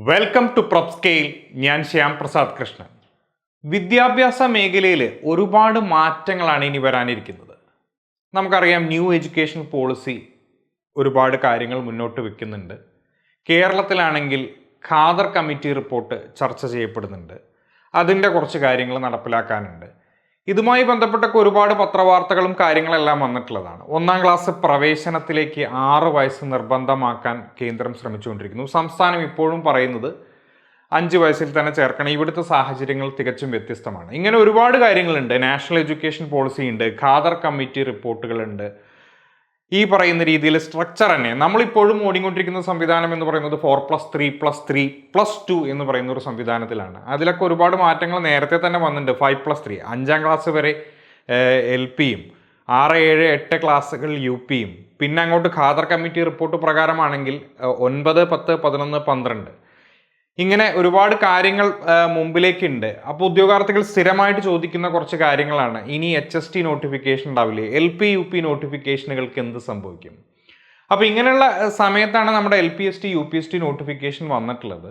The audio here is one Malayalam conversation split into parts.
Welcome to prop scale. ഞാൻ ശ്യാം പ്രസാദ് കൃഷ്ണൻ. വിദ്യാഭ്യാസ മേഖലയിൽ ഒരുപാട് മാറ്റങ്ങളാണ് ഇനി വരാനിരിക്കുന്നത്. നമുക്കറിയാം, ന്യൂ എഡ്യൂക്കേഷൻ പോളിസി ഒരുപാട് കാര്യങ്ങൾ മുന്നോട്ട് വെക്കുന്നുണ്ട്. കേരളത്തിലാണെങ്കിൽ ഖാദർ കമ്മിറ്റി റിപ്പോർട്ട് ചർച്ച ചെയ്യപ്പെടുന്നുണ്ട്. അതിൻ്റെ കുറച്ച് കാര്യങ്ങൾ നടപ്പിലാക്കാനുണ്ട്. ഇതുമായി ബന്ധപ്പെട്ടൊക്കെ ഒരുപാട് പത്രവാർത്തകളും കാര്യങ്ങളെല്ലാം വന്നിട്ടുള്ളതാണ്. 1-ാം ക്ലാസ് പ്രവേശനത്തിലേക്ക് 6 വയസ്സ് നിർബന്ധമാക്കാൻ കേന്ദ്രം ശ്രമിച്ചുകൊണ്ടിരിക്കുന്നു. സംസ്ഥാനം ഇപ്പോഴും പറയുന്നത് 5 വയസ്സിൽ തന്നെ ചേർക്കണം. ഇവിടുത്തെ സാഹചര്യങ്ങൾ തികച്ചും വ്യത്യസ്തമാണ്. ഇങ്ങനെ ഒരുപാട് കാര്യങ്ങളുണ്ട്. നാഷണൽ എഡ്യൂക്കേഷൻ പോളിസി ഉണ്ട്, ഖാദർ കമ്മിറ്റി റിപ്പോർട്ടുകളുണ്ട്. ഈ പറയുന്ന രീതിയിൽ സ്ട്രക്ചർ തന്നെ നമ്മളിപ്പോഴും ഓടിക്കൊണ്ടിരിക്കുന്ന സംവിധാനം എന്ന് പറയുന്നത് 4+3+3+2 എന്ന് പറയുന്ന ഒരു സംവിധാനത്തിലാണ്. അതിലൊക്കെ ഒരുപാട് മാറ്റങ്ങൾ നേരത്തെ തന്നെ വന്നിട്ടുണ്ട്. 5+3 5-ാം ക്ലാസ് വരെ LPയും 6, 7, 8 ക്ലാസ്സുകൾ UPയും പിന്നെ അങ്ങോട്ട് ഖാദർ കമ്മിറ്റി റിപ്പോർട്ട് പ്രകാരമാണെങ്കിൽ 9, 10, 11, 12 ഇങ്ങനെ ഒരുപാട് കാര്യങ്ങൾ മുമ്പിലേക്കുണ്ട്. അപ്പോൾ ഉദ്യോഗാർത്ഥികൾ സ്ഥിരമായിട്ട് ചോദിക്കുന്ന കുറച്ച് കാര്യങ്ങളാണ്. ഇനി HST നോട്ടിഫിക്കേഷൻ ഉണ്ടാവില്ലേ, LP UP നോട്ടിഫിക്കേഷനുകൾക്ക് എന്ത് സംഭവിക്കും? അപ്പോൾ ഇങ്ങനെയുള്ള സമയത്താണ് നമ്മുടെ LPST UPST നോട്ടിഫിക്കേഷൻ വന്നിട്ടുള്ളത്.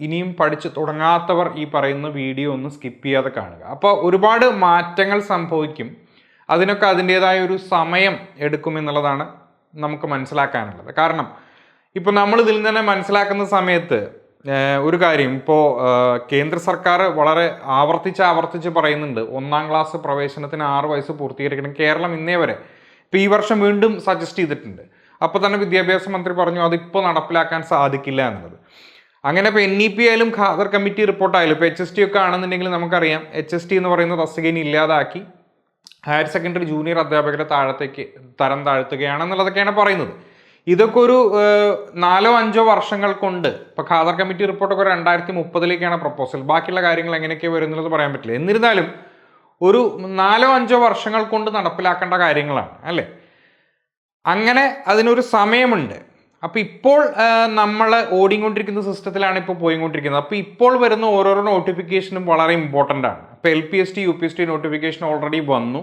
ഇനിയും പഠിച്ച് തുടങ്ങാത്തവർ ഈ പറയുന്ന വീഡിയോ ഒന്ന് സ്കിപ്പ് ചെയ്യാതെ കാണുക. അപ്പോൾ ഒരുപാട് മാറ്റങ്ങൾ സംഭവിക്കും. അതിനൊക്കെ അതിൻ്റേതായ ഒരു സമയം എടുക്കുമെന്നുള്ളതാണ് നമുക്ക് മനസ്സിലാക്കാനുള്ളത്. കാരണം ഇപ്പോൾ നമ്മൾ ഇതിൽ തന്നെ മനസ്സിലാക്കുന്ന സമയത്ത് ഒരു കാര്യം, ഇപ്പോൾ കേന്ദ്ര സർക്കാർ വളരെ ആവർത്തിച്ച് പറയുന്നുണ്ട് 1-ാം ക്ലാസ് പ്രവേശനത്തിന് 6 വയസ്സ് പൂർത്തീകരിക്കണം. കേരളം ഇന്നേ വരെ ഇപ്പോൾ ഈ വർഷം വീണ്ടും സജസ്റ്റ് ചെയ്തിട്ടുണ്ട്. അപ്പോൾ തന്നെ വിദ്യാഭ്യാസ മന്ത്രി പറഞ്ഞു അതിപ്പോൾ നടപ്പിലാക്കാൻ സാധിക്കില്ല എന്നുള്ളത്. അങ്ങനെ ഇപ്പോൾ NEP ആയാലും ഖാദർ കമ്മിറ്റി റിപ്പോർട്ടായാലും ഇപ്പോൾ HST ഒക്കെ ആണെന്നുണ്ടെങ്കിൽ നമുക്കറിയാം, HST എന്ന് പറയുന്ന തസ്തികയെ ഇല്ലാതാക്കി ഹയർ സെക്കൻഡറി ജൂനിയർ അധ്യാപകരെ തരം താഴ്ത്തുകയാണെന്നുള്ളതൊക്കെയാണ് പറയുന്നത്. ഇതൊക്കെ ഒരു 4-5 വർഷങ്ങൾ കൊണ്ട്, ഇപ്പോൾ ഖാദർ കമ്മിറ്റി റിപ്പോർട്ടൊക്കെ 2030-ലേക്കാണ് പ്രപ്പോസൽ. ബാക്കിയുള്ള കാര്യങ്ങൾ എങ്ങനെയൊക്കെ വരുന്നുള്ളത് പറയാൻ പറ്റില്ല. എന്നിരുന്നാലും ഒരു 4-5 വർഷങ്ങൾ കൊണ്ട് നടപ്പിലാക്കേണ്ട കാര്യങ്ങളാണ് അല്ലേ. അങ്ങനെ അതിനൊരു സമയമുണ്ട്. അപ്പോൾ ഇപ്പോൾ നമ്മൾ ഓടിക്കൊണ്ടിരിക്കുന്ന സിസ്റ്റത്തിലാണ് ഇപ്പോൾ പോയിക്കൊണ്ടിരിക്കുന്നത്. അപ്പോൾ ഇപ്പോൾ വരുന്ന ഓരോരോ നോട്ടിഫിക്കേഷനും വളരെ ഇമ്പോർട്ടൻ്റ് ആണ്. ഇപ്പോൾ LPST UPST നോട്ടിഫിക്കേഷൻ ഓൾറെഡി വന്നു.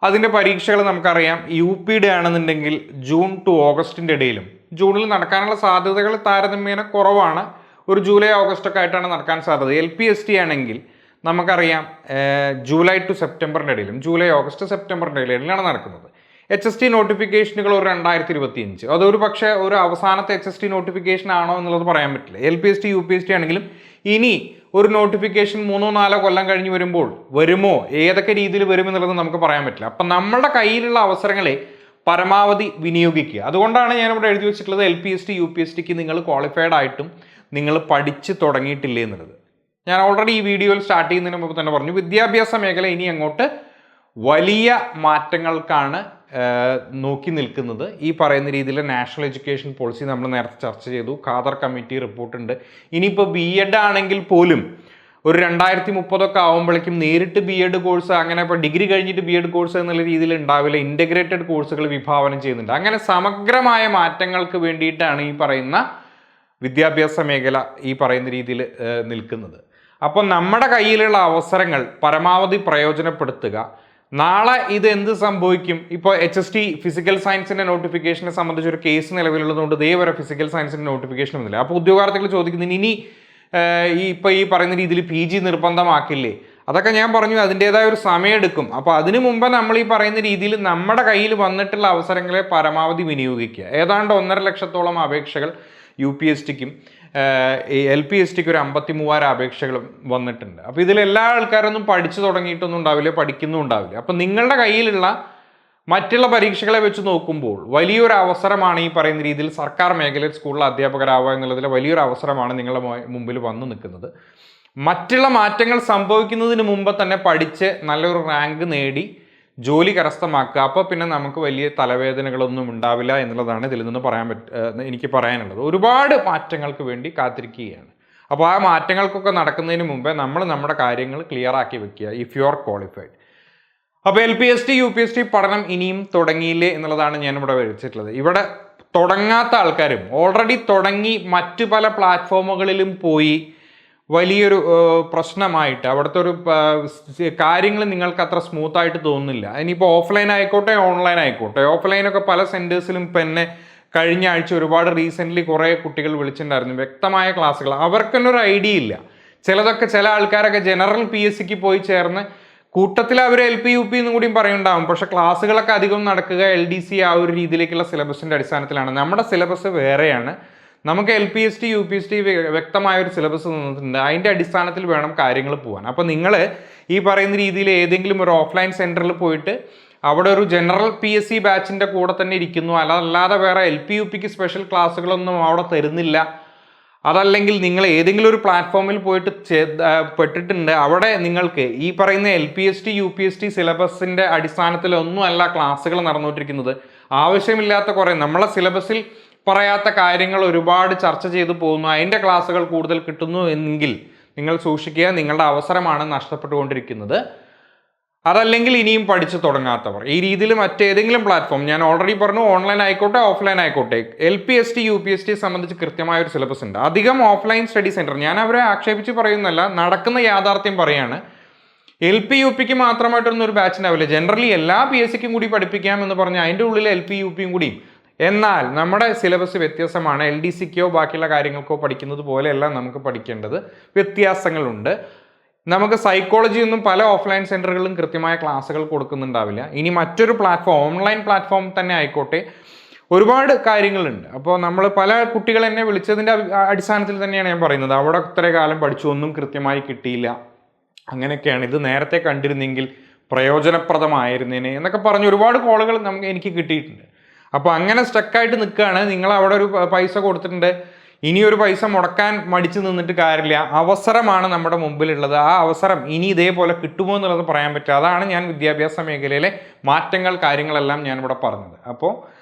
അതിൻ്റെ പരീക്ഷകൾ നമുക്കറിയാം. UPയുടെ ആണെന്നുണ്ടെങ്കിൽ ജൂൺ ടു ഓഗസ്റ്റിൻ്റെ ഇടയിലും, ജൂണിൽ നടക്കാനുള്ള സാധ്യതകൾ താരതമ്യേന കുറവാണ്. ഒരു ജൂലൈ ഓഗസ്റ്റ് ഒക്കെ ആയിട്ടാണ് നടക്കാൻ സാധ്യത. LPST ആണെങ്കിൽ നമുക്കറിയാം ജൂലൈ ടു സെപ്റ്റംബറിൻ്റെ ഇടയിലും, ജൂലൈ ഓഗസ്റ്റ് സെപ്റ്റംബറിൻ്റെ ഇടയിലാണ് നടക്കുന്നത്. HST നോട്ടിഫിക്കേഷനുകൾ ഒരു 2025. അതൊരു പക്ഷേ ഒരു അവസാനത്തെ HST നോട്ടിഫിക്കേഷൻ ആണോ എന്നുള്ളത് പറയാൻ പറ്റില്ല. LPST UPST ആണെങ്കിലും ഇനി ഒരു നോട്ടിഫിക്കേഷൻ 3-4 കൊല്ലം കഴിഞ്ഞ് വരുമോ, ഏതൊക്കെ രീതിയിൽ വരുമെന്നുള്ളത് നമുക്ക് പറയാൻ പറ്റില്ല. അപ്പം നമ്മുടെ കയ്യിലുള്ള അവസരങ്ങളെ പരമാവധി വിനിയോഗിക്കുക. അതുകൊണ്ടാണ് ഞാനിവിടെ എഴുതി വെച്ചിട്ടുള്ളത് LPST UPSTക്ക് നിങ്ങൾ ക്വാളിഫൈഡ് ആയിട്ടും നിങ്ങൾ പഠിച്ച് തുടങ്ങിയിട്ടില്ലേ എന്നുള്ളത്. ഞാൻ ഓൾറെഡി ഈ വീഡിയോയിൽ സ്റ്റാർട്ട് ചെയ്യുന്നതിന് മുമ്പ് തന്നെ പറഞ്ഞു, വിദ്യാഭ്യാസ മേഖല ഇനി അങ്ങോട്ട് വലിയ മാറ്റങ്ങൾക്കാണ് നോക്കി നിൽക്കുന്നത്. ഈ പറയുന്ന രീതിയിൽ നാഷണൽ എഡ്യൂക്കേഷൻ പോളിസി നമ്മൾ നേരത്തെ ചർച്ച ചെയ്തു. ഖാദർ കമ്മിറ്റി റിപ്പോർട്ടുണ്ട്. ഇനിയിപ്പോൾ B.Ed ആണെങ്കിൽ പോലും ഒരു 2030 ആകുമ്പോഴേക്കും നേരിട്ട് B.Ed കോഴ്സ്, അങ്ങനെ ഇപ്പോൾ ഡിഗ്രി കഴിഞ്ഞിട്ട് B.Ed കോഴ്സ് എന്നുള്ള രീതിയിൽ ഉണ്ടാവില്ല. ഇൻ്റഗ്രേറ്റഡ് കോഴ്സുകൾ വിഭാവനം ചെയ്യുന്നുണ്ട്. അങ്ങനെ സമഗ്രമായ മാറ്റങ്ങൾക്ക് വേണ്ടിയിട്ടാണ് ഈ പറയുന്ന വിദ്യാഭ്യാസ മേഖല ഈ പറയുന്ന രീതിയിൽ നിൽക്കുന്നത്. അപ്പോൾ നമ്മുടെ കയ്യിലുള്ള അവസരങ്ങൾ പരമാവധി പ്രയോജനപ്പെടുത്തുക. നാളെ ഇത് എന്ത് സംഭവിക്കും? ഇപ്പോൾ HST ഫിസിക്കൽ സയൻസിൻ്റെ നോട്ടിഫിക്കേഷനെ സംബന്ധിച്ച് ഒരു കേസ് നിലവിലുള്ളതുകൊണ്ട് ഇതേവരെ ഫിസിക്കൽ സയൻസിൻ്റെ നോട്ടിഫിക്കേഷൻ ഒന്നുമില്ല. അപ്പോൾ ഉദ്യോഗാർത്ഥികൾ ചോദിക്കുന്നതിന് ഇനി ഈ പറയുന്ന രീതിയിൽ PG നിർബന്ധമാക്കില്ലേ? അതൊക്കെ ഞാൻ പറഞ്ഞു, അതിൻ്റേതായ ഒരു സമയം എടുക്കും. അപ്പോൾ അതിനു മുമ്പ് നമ്മൾ ഈ പറയുന്ന രീതിയിൽ നമ്മുടെ കയ്യിൽ വന്നിട്ടുള്ള അവസരങ്ങളെ പരമാവധി വിനിയോഗിക്കുക. ഏതാണ്ട് 1.5 ലക്ഷത്തോളം അപേക്ഷകൾ UPSTക്കും LPSTക്ക് ഒരു 53,000 അപേക്ഷകൾ വന്നിട്ടുണ്ട്. അപ്പോൾ ഇതിലെല്ലാ ആൾക്കാരൊന്നും പഠിച്ചു തുടങ്ങിയിട്ടൊന്നും ഉണ്ടാവില്ല, പഠിക്കുന്നുണ്ടാവില്ല. അപ്പം നിങ്ങളുടെ കയ്യിലുള്ള മറ്റുള്ള പരീക്ഷകളെ വെച്ച് നോക്കുമ്പോൾ വലിയൊരു അവസരമാണ് ഈ പറയുന്ന രീതിയിൽ സർക്കാർ മേഖലയിൽ സ്കൂളിൽ അധ്യാപകരാവുക എന്നുള്ളതിൽ വലിയൊരു അവസരമാണ് നിങ്ങളുടെ മുമ്പിൽ വന്നു നിൽക്കുന്നത്. മറ്റുള്ള മാറ്റങ്ങൾ സംഭവിക്കുന്നതിന് മുമ്പ് തന്നെ പഠിച്ച് നല്ലൊരു റാങ്ക് നേടി ജോലി കരസ്ഥമാക്കുക. അപ്പോൾ പിന്നെ നമുക്ക് വലിയ തലവേദനകളൊന്നും ഉണ്ടാവില്ല എന്നുള്ളതാണ് ഇതിൽ നിന്ന് എനിക്ക് പറയാനുള്ളത്. ഒരുപാട് മാറ്റങ്ങൾക്ക് വേണ്ടി കാത്തിരിക്കുകയാണ്. അപ്പോൾ ആ മാറ്റങ്ങൾക്കൊക്കെ നടക്കുന്നതിന് മുമ്പേ നമ്മൾ നമ്മുടെ കാര്യങ്ങൾ ക്ലിയർ ആക്കി വെക്കുക, ഇഫ് യു ആർ ക്വാളിഫൈഡ്. അപ്പോൾ LPST UPST പഠനം ഇനിയും തുടങ്ങിയില്ലേ എന്നുള്ളതാണ് ഞാനിവിടെ വെച്ചിട്ടുള്ളത്. ഇവിടെ തുടങ്ങാത്ത ആൾക്കാരും ഓൾറെഡി തുടങ്ങി മറ്റു പല പ്ലാറ്റ്ഫോമുകളിലും പോയി വലിയൊരു പ്രശ്നമായിട്ട് അവിടുത്തെ ഒരു കാര്യങ്ങൾ നിങ്ങൾക്ക് അത്ര സ്മൂത്തായിട്ട് തോന്നുന്നില്ല. ഇനിയിപ്പോൾ ഓഫ്ലൈൻ ആയിക്കോട്ടെ ഓൺലൈൻ ആയിക്കോട്ടെ, ഓഫ്ലൈനൊക്കെ പല സെൻറ്റേഴ്സിലും പിന്നെ കഴിഞ്ഞ ആഴ്ച ഒരുപാട് റീസെൻ്റ്ലി കുറേ കുട്ടികൾ വിളിച്ചിട്ടുണ്ടായിരുന്നു, വ്യക്തമായ ക്ലാസ്സുകൾ. അവർക്കൊന്നും ഒരു ഐഡിയ ഇല്ല. ചില ആൾക്കാരൊക്കെ ജനറൽ PSCക്ക് പോയി ചേർന്ന് കൂട്ടത്തിൽ അവർ LP UP എന്നും കൂടിയും പറയുന്നുണ്ടാവും. പക്ഷെ ക്ലാസ്സുകളൊക്കെ അധികം നടക്കുക LDC ആ ഒരു രീതിയിലേക്കുള്ള സിലബസിൻ്റെ അടിസ്ഥാനത്തിലാണ്. നമ്മുടെ സിലബസ് വേറെയാണ്. നമുക്ക് LPST UPST വ്യക്തമായ ഒരു സിലബസ് തന്നിട്ടുണ്ട്. അതിൻ്റെ അടിസ്ഥാനത്തിൽ വേണം കാര്യങ്ങൾ പോകാൻ. അപ്പോൾ നിങ്ങൾ ഈ പറയുന്ന രീതിയിൽ ഏതെങ്കിലും ഒരു ഓഫ്ലൈൻ സെൻറ്ററിൽ പോയിട്ട് അവിടെ ഒരു ജനറൽ PSC ബാച്ചിൻ്റെ കൂടെ തന്നെ ഇരിക്കുന്നു, അല്ലാതെ വേറെ LP UPക്ക് സ്പെഷ്യൽ ക്ലാസ്സുകളൊന്നും അവിടെ തരുന്നില്ല, അതല്ലെങ്കിൽ നിങ്ങൾ ഏതെങ്കിലും ഒരു പ്ലാറ്റ്ഫോമിൽ പോയിട്ട് പെട്ടിട്ടുണ്ട്, അവിടെ നിങ്ങൾക്ക് ഈ പറയുന്ന LPST UPST സിലബസിൻ്റെ അടിസ്ഥാനത്തിലൊന്നും അല്ല ക്ലാസ്സുകൾ നടന്നുകൊണ്ടിരിക്കുന്നത്. ആവശ്യമില്ലാത്ത കുറേ നമ്മളെ സിലബസിൽ പറയാത്ത കാര്യങ്ങൾ ഒരുപാട് ചർച്ച ചെയ്തു പോകുന്നു, അതിൻ്റെ ക്ലാസ്സുകൾ കൂടുതൽ കിട്ടുന്നു എങ്കിൽ നിങ്ങൾ സൂക്ഷിക്കുക, നിങ്ങളുടെ അവസരമാണ് നഷ്ടപ്പെട്ടുകൊണ്ടിരിക്കുന്നത്. അതല്ലെങ്കിൽ ഇനിയും പഠിച്ചു തുടങ്ങാത്തവർ ഈ രീതിയിൽ മറ്റേതെങ്കിലും പ്ലാറ്റ്ഫോം, ഞാൻ ഓൾറെഡി പറഞ്ഞു, ഓൺലൈൻ ആയിക്കോട്ടെ ഓഫ്ലൈൻ ആയിക്കോട്ടെ, LPST UPST സംബന്ധിച്ച് കൃത്യമായ ഒരു സിലബസ് ഉണ്ട്. അധികം ഓഫ്ലൈൻ സ്റ്റഡി സെൻറ്റർ, ഞാൻ അവരെ ആക്ഷേപിച്ച് പറയുന്നല്ല, നടക്കുന്ന യാഥാർത്ഥ്യം പറയാണ്. LP UPക്ക് മാത്രമായിട്ടൊന്നും ഒരു ബാച്ച് ഉണ്ടാവില്ല. ജനറലി എല്ലാ PSCക്കും കൂടി പഠിപ്പിക്കാം എന്ന് പറഞ്ഞാൽ അതിൻ്റെ ഉള്ളിൽ LP UPയും കൂടിയും. എന്നാൽ നമ്മുടെ സിലബസ് വ്യത്യാസമാണ്. LDCക്കോ ബാക്കിയുള്ള കാര്യങ്ങൾക്കോ പഠിക്കുന്നത് പോലെയല്ല നമുക്ക് പഠിക്കേണ്ടത്, വ്യത്യാസങ്ങളുണ്ട്. നമുക്ക് സൈക്കോളജി ഒന്നും പല ഓഫ്ലൈൻ സെൻറ്ററുകളിലും കൃത്യമായ ക്ലാസ്സുകൾ കൊടുക്കുന്നുണ്ടാവില്ല. ഇനി മറ്റൊരു പ്ലാറ്റ്ഫോം, ഓൺലൈൻ പ്ലാറ്റ്ഫോം തന്നെ ആയിക്കോട്ടെ, ഒരുപാട് കാര്യങ്ങളുണ്ട്. അപ്പോൾ നമ്മൾ പല കുട്ടികൾ എന്നെ വിളിച്ചതിൻ്റെ അടിസ്ഥാനത്തിൽ തന്നെയാണ് ഞാൻ പറയുന്നത്, അവിടെ ഇത്ര കാലം പഠിച്ചു ഒന്നും കൃത്യമായി കിട്ടിയില്ല, അങ്ങനെയൊക്കെയാണ്, ഇത് നേരത്തെ കണ്ടിരുന്നെങ്കിൽ പ്രയോജനപ്രദമായിരുന്നേനെ എന്നൊക്കെ പറഞ്ഞ് ഒരുപാട് കോളുകൾ എനിക്ക് കിട്ടിയിട്ടുണ്ട്. അപ്പോൾ അങ്ങനെ സ്റ്റക്കായിട്ട് നിൽക്കുകയാണ്. നിങ്ങൾ അവിടെ ഒരു പൈസ കൊടുത്തിട്ടുണ്ട്, ഇനിയൊരു പൈസ മുടക്കാൻ മടിച്ചു നിന്നിട്ട് കാര്യമില്ല. അവസരമാണ് നമ്മുടെ മുമ്പിലുള്ളത്. ആ അവസരം ഇനി ഇതേപോലെ കിട്ടുമോ എന്നുള്ളത് പറയാൻ പറ്റുക. അതാണ് ഞാൻ വിദ്യാഭ്യാസ മേഖലയിലെ മാറ്റങ്ങൾ കാര്യങ്ങളെല്ലാം ഞാനിവിടെ പറഞ്ഞത്. അപ്പോൾ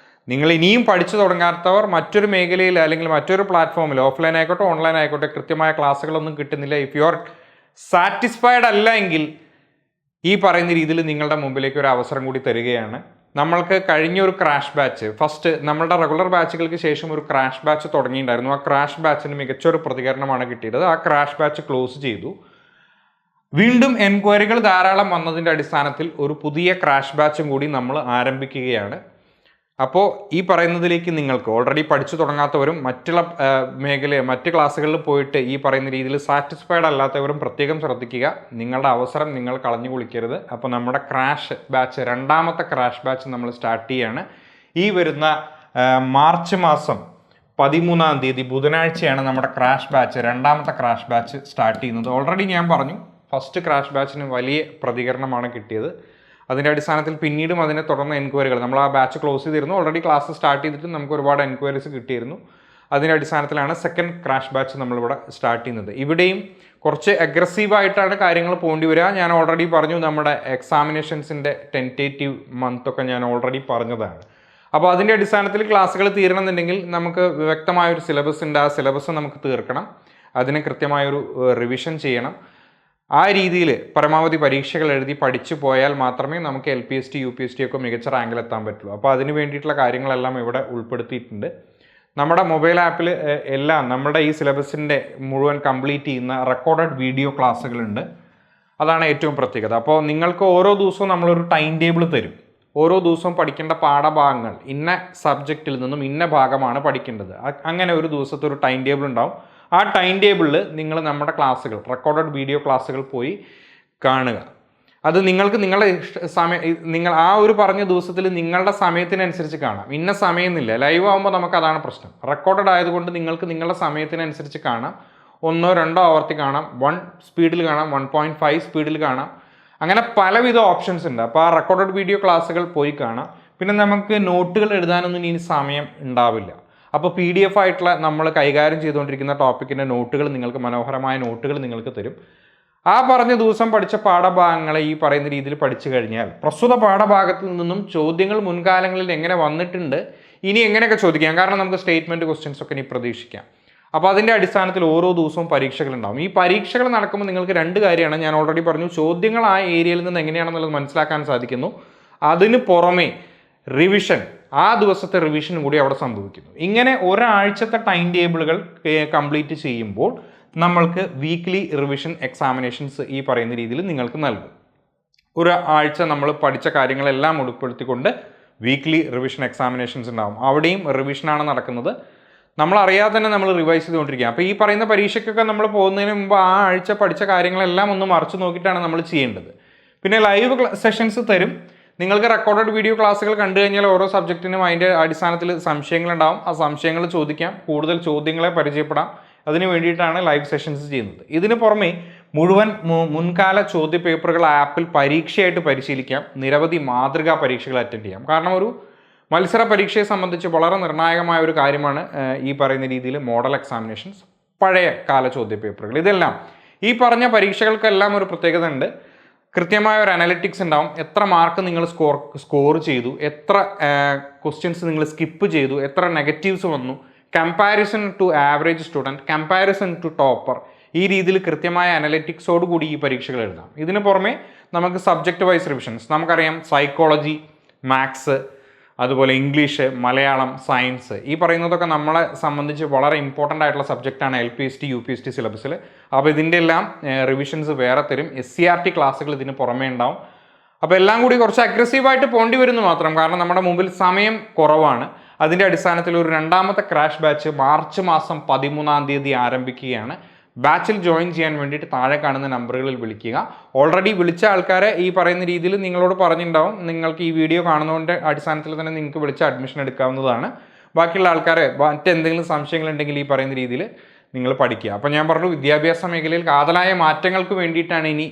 നിങ്ങൾ ഇനിയും പഠിച്ചു തുടങ്ങാത്തവർ മറ്റൊരു മേഖലയിൽ അല്ലെങ്കിൽ മറ്റൊരു പ്ലാറ്റ്ഫോമിൽ, ഓഫ്ലൈൻ ആയിക്കോട്ടെ ഓൺലൈൻ ആയിക്കോട്ടെ, കൃത്യമായ ക്ലാസ്സുകളൊന്നും കിട്ടുന്നില്ല. ഇഫ് യു ആർ സാറ്റിസ്ഫൈഡ് അല്ല എങ്കിൽ ഈ പറയുന്ന രീതിയിൽ നിങ്ങളുടെ മുമ്പിലേക്ക് ഒരു അവസരം കൂടി തരികയാണ്. നമ്മൾക്ക് കഴിഞ്ഞ ഒരു ക്രാഷ് ബാച്ച്, ഫസ്റ്റ് നമ്മളുടെ റെഗുലർ ബാച്ചുകൾക്ക് ശേഷം ഒരു ക്രാഷ് ബാച്ച് തുടങ്ങിയിട്ടുണ്ടായിരുന്നു. ആ ക്രാഷ് ബാച്ചിന് മികച്ചൊരു പ്രതികരണമാണ് കിട്ടിയത്. ആ ക്രാഷ് ബാച്ച് ക്ലോസ് ചെയ്തു. വീണ്ടും എൻക്വയറികൾ ധാരാളം വന്നതിൻ്റെ അടിസ്ഥാനത്തിൽ ഒരു പുതിയ ക്രാഷ് ബാച്ചും കൂടി നമ്മൾ ആരംഭിക്കുകയാണ്. അപ്പോൾ ഈ പറയുന്നതിലേക്ക് നിങ്ങൾക്ക് ഓൾറെഡി പഠിച്ചു തുടങ്ങാത്തവരും മറ്റുള്ള മറ്റ് ക്ലാസ്സുകളിൽ പോയിട്ട് ഈ പറയുന്ന രീതിയിൽ സാറ്റിസ്ഫൈഡ് അല്ലാത്തവരും പ്രത്യേകം ശ്രദ്ധിക്കുക. നിങ്ങളുടെ അവസരം നിങ്ങൾ കളഞ്ഞു കുളിക്കരുത്. അപ്പോൾ നമ്മുടെ ക്രാഷ് ബാച്ച്, രണ്ടാമത്തെ ക്രാഷ് ബാച്ച് നമ്മൾ സ്റ്റാർട്ട് ചെയ്യുകയാണ്. ഈ വരുന്ന മാർച്ച് മാസം 13-ാം തീയതി ബുധനാഴ്ചയാണ് നമ്മുടെ ക്രാഷ് ബാച്ച്, രണ്ടാമത്തെ ക്രാഷ് ബാച്ച് സ്റ്റാർട്ട് ചെയ്യുന്നത്. ഓൾറെഡി ഞാൻ പറഞ്ഞു, ഫസ്റ്റ് ക്രാഷ് ബാച്ചിന് വലിയ പ്രതികരണമാണ് കിട്ടിയത്. അതിൻ്റെ അടിസ്ഥാനത്തിൽ പിന്നീടും അതിനെ തുടർന്ന് എൻക്വയറികൾ, നമ്മൾ ആ ബാച്ച് ക്ലോസ് ചെയ്തിരുന്നു, ഓൾറെഡി ക്ലാസ് സ്റ്റാർട്ട് ചെയ്തിട്ട് നമുക്ക് ഒരുപാട് എൻക്വയറീസ് കിട്ടിയിരുന്നു. അതിൻ്റെ അടിസ്ഥാനത്തിലാണ് സെക്കൻഡ് ക്രാഷ് ബാച്ച് നമ്മളിവിടെ സ്റ്റാർട്ട് ചെയ്യുന്നത്. ഇവിടെയും കുറച്ച് അഗ്രസീവായിട്ടാണ് കാര്യങ്ങൾ പോകേണ്ടി വരിക. ഞാൻ ഓൾറെഡി പറഞ്ഞു, നമ്മുടെ എക്സാമിനേഷൻസിൻ്റെ ടെൻറ്റേറ്റീവ് മന്തൊക്കെ ഞാൻ ഓൾറെഡി പറഞ്ഞതാണ്. അപ്പോൾ അതിൻ്റെ അടിസ്ഥാനത്തിൽ ക്ലാസ്സുകൾ തീരണമെന്നുണ്ടെങ്കിൽ നമുക്ക് വ്യക്തമായൊരു സിലബസ് ഉണ്ട്. ആ സിലബസ് നമുക്ക് തീർക്കണം, അതിന് കൃത്യമായൊരു റിവിഷൻ ചെയ്യണം. ആ രീതിയിൽ പരമാവധി പരീക്ഷകൾ എഴുതി പഠിച്ചു പോയാൽ മാത്രമേ നമുക്ക് LPST UPST ഒക്കെ മികച്ച റാങ്കിൽ എത്താൻ പറ്റുള്ളൂ. അപ്പോൾ അതിന് വേണ്ടിയിട്ടുള്ള കാര്യങ്ങളെല്ലാം ഇവിടെ ഉൾപ്പെടുത്തിയിട്ടുണ്ട്. നമ്മുടെ മൊബൈൽ ആപ്പിൽ എല്ലാം നമ്മുടെ ഈ സിലബസിൻ്റെ മുഴുവൻ കംപ്ലീറ്റ് ചെയ്യുന്ന റെക്കോർഡഡ് വീഡിയോ ക്ലാസ്സുകളുണ്ട്. അതാണ് ഏറ്റവും പ്രത്യേകത. അപ്പോൾ നിങ്ങൾക്ക് ഓരോ ദിവസവും നമ്മളൊരു ടൈം ടേബിൾ തരും. ഓരോ ദിവസവും പഠിക്കേണ്ട പാഠഭാഗങ്ങൾ, ഇന്ന സബ്ജക്റ്റിൽ നിന്നും ഇന്ന ഭാഗമാണ് പഠിക്കേണ്ടത്. അങ്ങനെ ഒരു ദിവസത്തെ ഒരു ടൈം ടേബിൾ ഉണ്ടാവും. ആ ടൈം ടേബിളിൽ നിങ്ങൾ നമ്മുടെ ക്ലാസ്സുകൾ, റെക്കോർഡഡ് വീഡിയോ ക്ലാസ്സുകൾ പോയി കാണുക. അത് നിങ്ങൾക്ക് നിങ്ങളുടെ നിങ്ങൾ ആ ഒരു പറഞ്ഞ ദിവസത്തിൽ നിങ്ങളുടെ സമയത്തിനനുസരിച്ച് കാണാം. ഇന്ന സമയമെന്നില്ല, ലൈവ് ആകുമ്പോൾ നമുക്ക് അതാണ് പ്രശ്നം. റെക്കോർഡഡ് ആയതുകൊണ്ട് നിങ്ങൾക്ക് നിങ്ങളുടെ സമയത്തിനനുസരിച്ച് കാണാം. 1-2 ആവർത്തി കാണാം, 1 സ്പീഡിൽ കാണാം, 1.5 സ്പീഡിൽ കാണാം. അങ്ങനെ പലവിധ ഓപ്ഷൻസ് ഉണ്ട്. അപ്പോൾ ആ റെക്കോർഡഡ് വീഡിയോ ക്ലാസ്സുകൾ പോയി കാണാം. പിന്നെ നമുക്ക് നോട്ടുകൾ എഴുതാനൊന്നും ഇനി സമയം ഉണ്ടാവില്ല. അപ്പോൾ PDF ആയിട്ടുള്ള നമ്മൾ കൈകാര്യം ചെയ്തുകൊണ്ടിരിക്കുന്ന ടോപ്പിക്കിൻ്റെ നോട്ടുകൾ, നിങ്ങൾക്ക് മനോഹരമായ നോട്ടുകൾ നിങ്ങൾക്ക് തരും. ആ പറഞ്ഞ ദിവസം പഠിച്ച പാഠഭാഗങ്ങളെ ഈ പറയുന്ന രീതിയിൽ പഠിച്ചു കഴിഞ്ഞാൽ പ്രസ്തുത പാഠഭാഗത്തിൽ നിന്നും ചോദ്യങ്ങൾ മുൻകാലങ്ങളിൽ എങ്ങനെ വന്നിട്ടുണ്ട്, ഇനി എങ്ങനെയൊക്കെ ചോദിക്കാം. കാരണം നമുക്ക് സ്റ്റേറ്റ്മെൻറ്റ് ക്വസ്റ്റ്യൻസ് ഒക്കെ ഇനി പ്രതീക്ഷിക്കാം. അപ്പോൾ അതിൻ്റെ അടിസ്ഥാനത്തിൽ ഓരോ ദിവസവും പരീക്ഷകളുണ്ടാവും. ഈ പരീക്ഷകൾ നടക്കുമ്പോൾ നിങ്ങൾക്ക് 2 കാര്യമാണ് ഞാൻ ഓൾറെഡി പറഞ്ഞു. ചോദ്യങ്ങൾ ആ ഏരിയയിൽ നിന്ന് എങ്ങനെയാണെന്നുള്ളത് മനസ്സിലാക്കാൻ സാധിക്കുന്നു. അതിന് പുറമെ റിവിഷൻ, ആ ദിവസത്തെ റിവിഷനും കൂടി അവിടെ സംഭവിക്കുന്നു. ഇങ്ങനെ ഒരാഴ്ചത്തെ ടൈം ടേബിളുകൾ കംപ്ലീറ്റ് ചെയ്യുമ്പോൾ നമ്മൾക്ക് വീക്ക്ലി റിവിഷൻ എക്സാമിനേഷൻസ് ഈ പറയുന്ന രീതിയിൽ നിങ്ങൾക്ക് നൽകും. ഒരു ആഴ്ച നമ്മൾ പഠിച്ച കാര്യങ്ങളെല്ലാം ഉൾപ്പെടുത്തിക്കൊണ്ട് വീക്ക്ലി റിവിഷൻ എക്സാമിനേഷൻസ് ഉണ്ടാവും. അവിടെയും റിവിഷനാണ് നടക്കുന്നത്. നമ്മളറിയാതെ തന്നെ നമ്മൾ റിവൈസ് ചെയ്തുകൊണ്ടിരിക്കുക. അപ്പോൾ ഈ പറയുന്ന പരീക്ഷയ്ക്കൊക്കെ നമ്മൾ പോകുന്നതിന് മുമ്പ് ആ ആഴ്ച പഠിച്ച കാര്യങ്ങളെല്ലാം ഒന്ന് മറിച്ച് നോക്കിയിട്ടാണ് നമ്മൾ ചെയ്യേണ്ടത്. പിന്നെ ലൈവ് സെഷൻസ് തരും. നിങ്ങൾക്ക് റെക്കോർഡഡ് വീഡിയോ ക്ലാസ്സുകൾ കണ്ടു കഴിഞ്ഞാൽ ഓരോ സബ്ജക്റ്റിനും അതിൻ്റെ അടിസ്ഥാനത്തിൽ സംശയങ്ങളുണ്ടാവും. ആ സംശയങ്ങൾ ചോദിക്കാം, കൂടുതൽ ചോദ്യങ്ങളെ പരിചയപ്പെടാം. അതിന് വേണ്ടിയിട്ടാണ് ലൈവ് സെഷൻസ് ചെയ്യുന്നത്. ഇതിന് പുറമെ മുഴുവൻ മുൻകാല ചോദ്യ പേപ്പറുകൾ ആപ്പിൽ പരീക്ഷയായിട്ട് പരിശീലിക്കാം. നിരവധി മാതൃകാ പരീക്ഷകൾ അറ്റൻഡ് ചെയ്യാം. കാരണം ഒരു മത്സര പരീക്ഷയെ സംബന്ധിച്ച് വളരെ നിർണായകമായ ഒരു കാര്യമാണ് ഈ പറയുന്ന രീതിയിൽ മോഡൽ എക്സാമിനേഷൻസ്, പഴയ കാല ചോദ്യ പേപ്പറുകൾ. ഇതെല്ലാം ഈ പറഞ്ഞ പരീക്ഷകൾക്കെല്ലാം ഒരു പ്രത്യേകത ഉണ്ട്. കൃത്യമായ ഒരു അനലിറ്റിക്സ് ഉണ്ടാവും. എത്ര മാർക്ക് നിങ്ങൾ സ്കോർ ചെയ്തു, എത്ര ക്വസ്റ്റ്യൻസ് നിങ്ങൾ സ്കിപ്പ് ചെയ്തു, എത്ര നെഗറ്റീവ്സ് വന്നു, comparison to average student, comparison to topper, ഈ രീതിയിൽ കൃത്യമായ അനലിറ്റിക്സോടുകൂടി ഈ പരീക്ഷകൾ എഴുതാം. ഇതിന് പുറമെ നമുക്ക് സബ്ജക്റ്റ് വൈസ് റിവിഷൻസ്, നമുക്കറിയാം സൈക്കോളജി, മാത്സ്, അതുപോലെ ഇംഗ്ലീഷ്, മലയാളം, സയൻസ്, ഈ പറയുന്നതൊക്കെ നമ്മളെ സംബന്ധിച്ച് വളരെ ഇമ്പോർട്ടൻ്റ് ആയിട്ടുള്ള സബ്ജക്റ്റാണ് LPST UPST സിലബസിൽ. അപ്പോൾ ഇതിൻ്റെ എല്ലാം റിവിഷൻസ് വേറെ തരും. SCRT ക്ലാസ്സുകൾ ഇതിന് പുറമേ ഉണ്ടാവും. അപ്പോൾ എല്ലാം കൂടി കുറച്ച് അഗ്രസീവായിട്ട് പോകേണ്ടി വരുന്നു മാത്രം. കാരണം നമ്മുടെ മുമ്പിൽ സമയം കുറവാണ്. അതിൻ്റെ അടിസ്ഥാനത്തിൽ ഒരു രണ്ടാമത്തെ ക്രാഷ് ബാച്ച് മാർച്ച് മാസം 13-ാം തീയതി ആരംഭിക്കുകയാണ്. ബാച്ചിൽ ജോയിൻ ചെയ്യാൻ വേണ്ടിയിട്ട് താഴെ കാണുന്ന നമ്പറുകളിൽ വിളിക്കുക. ഓൾറെഡി വിളിച്ച ആൾക്കാരെ ഈ പറയുന്ന രീതിയിൽ നിങ്ങളോട് പറഞ്ഞിട്ടുണ്ടാവും. നിങ്ങൾക്ക് ഈ വീഡിയോ കാണുന്നതിൻ്റെ അടിസ്ഥാനത്തിൽ തന്നെ നിങ്ങൾക്ക് വിളിച്ച് അഡ്മിഷൻ എടുക്കാവുന്നതാണ്. ബാക്കിയുള്ള ആൾക്കാരെ മറ്റെന്തെങ്കിലും സംശയങ്ങളുണ്ടെങ്കിൽ ഈ പറയുന്ന രീതിയിൽ നിങ്ങൾ പഠിക്കുക. അപ്പോൾ ഞാൻ പറഞ്ഞു, വിദ്യാഭ്യാസ മേഖലയിൽ കാതലായ മാറ്റങ്ങൾക്ക് വേണ്ടിയിട്ടാണ് ഇനി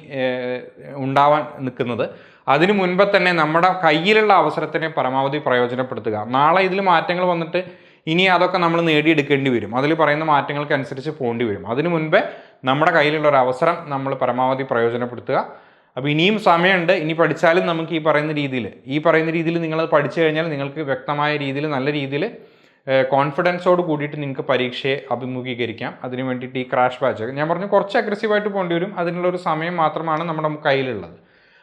ഉണ്ടാവാൻ നിൽക്കുന്നത്. അതിനു മുൻപ് തന്നെ നമ്മുടെ കയ്യിലുള്ള അവസരത്തിനെ പരമാവധി പ്രയോജനപ്പെടുത്തുക. നാളെ ഇതിൽ മാറ്റങ്ങൾ വന്നിട്ട് ഇനി അതൊക്കെ നമ്മൾ നേടിയെടുക്കേണ്ടി വരും. അതിൽ പറയുന്ന മാറ്റങ്ങൾക്കനുസരിച്ച് പോകേണ്ടി വരും. അതിനു മുൻപേ നമ്മുടെ കയ്യിലുള്ള ഒരു അവസരം നമ്മൾ പരമാവധി പ്രയോജനപ്പെടുത്തുക. അപ്പോൾ ഇനിയും സമയമുണ്ട്. ഇനി പഠിച്ചാലും നമുക്ക് ഈ പറയുന്ന രീതിയിൽ നിങ്ങൾ പഠിച്ചു കഴിഞ്ഞാൽ നിങ്ങൾക്ക് വ്യക്തമായ രീതിയിൽ നല്ല രീതിയിൽ കോൺഫിഡൻസോട് കൂടിയിട്ട് നിങ്ങൾക്ക് പരീക്ഷയെ അഭിമുഖീകരിക്കാം. അതിന് വേണ്ടിയിട്ട് ഈ ക്രാഷ് ബാച്ച് ഞാൻ പറഞ്ഞു കുറച്ച് അഗ്രസീവായിട്ട് പോകേണ്ടി വരും. അതിനുള്ളൊരു സമയം മാത്രമാണ് നമ്മുടെ കയ്യിലുള്ളത്.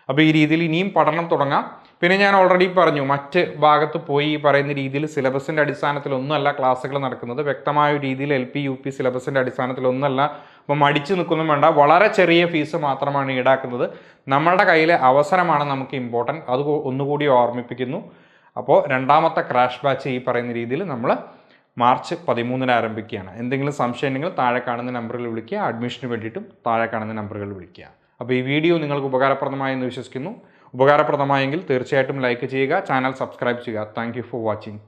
അപ്പോൾ ഈ രീതിയിൽ ഇനിയും പഠനം തുടങ്ങാം. പിന്നെ ഞാൻ ഓൾറെഡി പറഞ്ഞു, മറ്റ് ഭാഗത്ത് പോയി ഈ പറയുന്ന രീതിയിൽ സിലബസിൻ്റെ അടിസ്ഥാനത്തിലൊന്നുമല്ല ക്ലാസ്സുകൾ നടക്കുന്നത്. വ്യക്തമായ രീതിയിൽ LP UP സിലബസിൻ്റെ അടിസ്ഥാനത്തിലൊന്നുമല്ല. അപ്പോൾ മടിച്ചു നിൽക്കൊന്നും വേണ്ട. വളരെ ചെറിയ ഫീസ് മാത്രമാണ് ഈടാക്കുന്നത്. നമ്മളുടെ കയ്യിലെ അവസരമാണ് നമുക്ക് ഇമ്പോർട്ടൻറ്റ്. അത് ഒന്നുകൂടി ഓർമ്മിപ്പിക്കുന്നു. അപ്പോൾ രണ്ടാമത്തെ ക്രാഷ് ബാച്ച് ഈ പറയുന്ന രീതിയിൽ നമ്മൾ മാർച്ച് 13-ന് ആരംഭിക്കുകയാണ്. എന്തെങ്കിലും സംശയം ഉണ്ടെങ്കിൽ താഴെ കാണുന്ന നമ്പറുകൾ വിളിക്കുക. അഡ്മിഷന് വേണ്ടിയിട്ടും താഴെ കാണുന്ന നമ്പറുകൾ വിളിക്കുക. അപ്പോൾ ഈ വീഡിയോ നിങ്ങൾക്ക് ഉപകാരപ്രദമായെന്ന് വിശ്വസിക്കുന്നു. ഉപകാരപ്രദമായെങ്കിൽ തീർച്ചയായിട്ടും ലൈക്ക് ചെയ്യുക, ചാനൽ സബ്സ്ക്രൈബ് ചെയ്യുക. Thank you for watching.